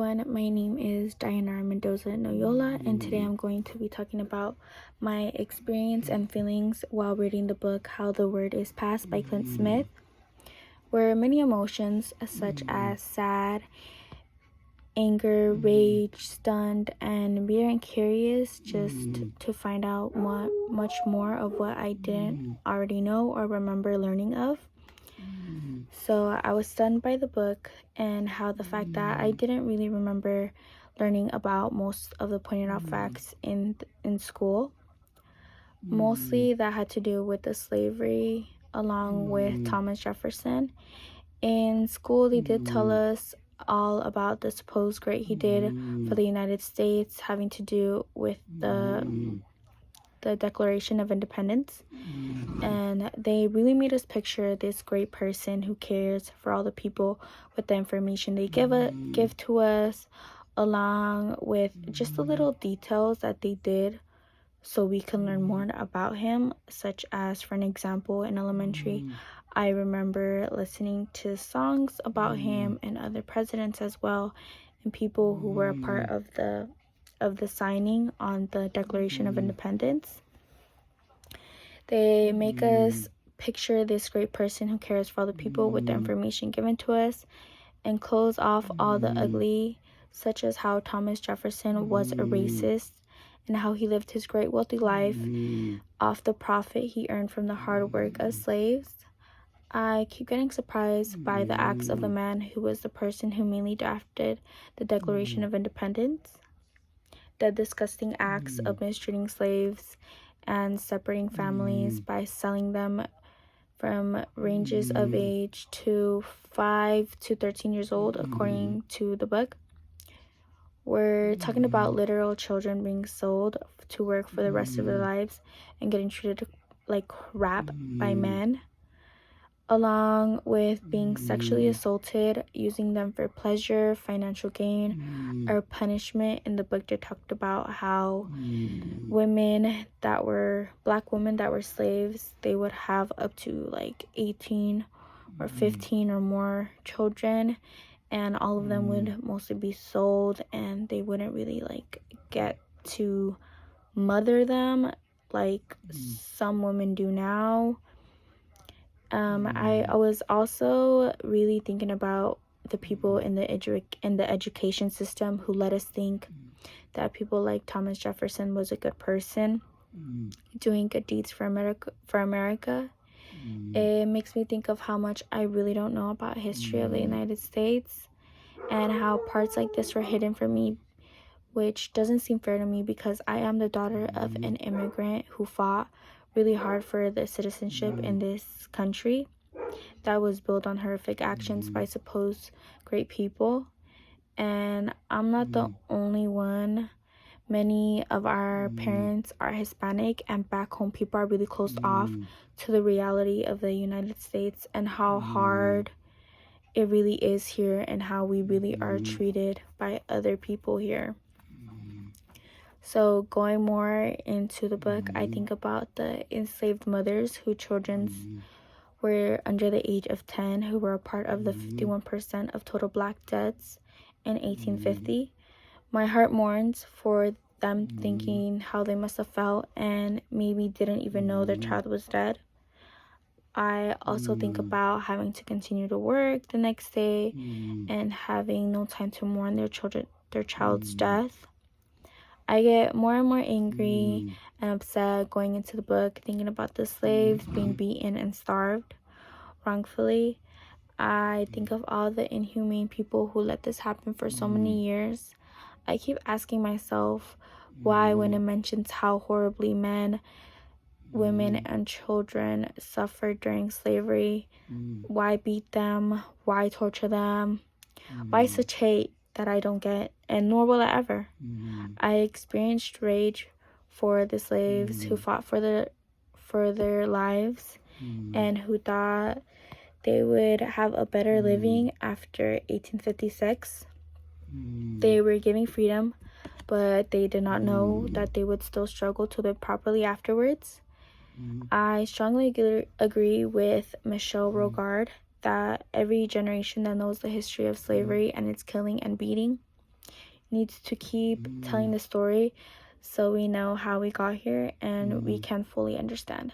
everyone, my name is Diana Mendoza Noyola, and today I'm going to be talking about my experience and feelings while reading the book How the Word is Passed by Clint Smith, where many emotions such as sad, anger, rage, stunned, and being curious just to find out much more of what I didn't already know or remember learning of. So I was stunned by the book and how the fact that I didn't really remember learning about most of the pointed out facts in school. Mostly that had to do with the slavery along with Thomas Jefferson. In school, they did tell us all about the supposed great he did for the United States, having to do with the Declaration of Independence. And they really made us picture this great person who cares for all the people with the information they give to us, along with just the little details that they did so we can learn more about him, such as, for an example, in elementary, I remember listening to songs about him and other presidents as well, and people who were a part of the signing on the Declaration of Independence. They make us picture this great person who cares for all the people with the information given to us, and close off all the ugly, such as how Thomas Jefferson was a racist and how he lived his great wealthy life off the profit he earned from the hard work of slaves. I keep getting surprised by the acts of the man who was the person who mainly drafted the Declaration of Independence. The disgusting acts of mistreating slaves and separating families by selling them from ranges of age to 5 to 13 years old, according to the book. We're talking about literal children being sold to work for the rest of their lives and getting treated like crap by men, along with being sexually assaulted, using them for pleasure, financial gain, or punishment. In the book, they talked about how black women that were slaves, they would have up to like 18 or 15 or more children, and all of them would mostly be sold, and they wouldn't really like get to mother them like some women do now. I was also really thinking about the people in the education system who let us think that people like Thomas Jefferson was a good person, doing good deeds for America. It makes me think of how much I really don't know about history of the United States, and how parts like this were hidden from me, which doesn't seem fair to me because I am the daughter of an immigrant who fought really hard for the citizenship in this country that was built on horrific actions by supposed great people. And I'm not the only one. Many of our parents are Hispanic, and back home people are really closed off to the reality of the United States and how hard it really is here and how we really are treated by other people here. So going more into the book, I think about the enslaved mothers whose children were under the age of 10, who were a part of the 51% of total black deaths in 1850. My heart mourns for them, thinking how they must have felt and maybe didn't even know their child was dead. I also think about having to continue to work the next day and having no time to mourn their child's death. I get more and more angry and upset going into the book, thinking about the slaves being beaten and starved wrongfully. I think of all the inhumane people who let this happen for so many years. I keep asking myself why, when it mentions how horribly men, women, and children suffered during slavery, why beat them, why torture them, why such hate that I don't get, and nor will I ever. I experienced rage for the slaves who fought for their lives and who thought they would have a better living after 1856. They were given freedom, but they did not know that they would still struggle to live properly afterwards. I strongly agree with Michelle Rogard that every generation that knows the history of slavery and its killing and beating needs to keep telling the story so we know how we got here and we can fully understand.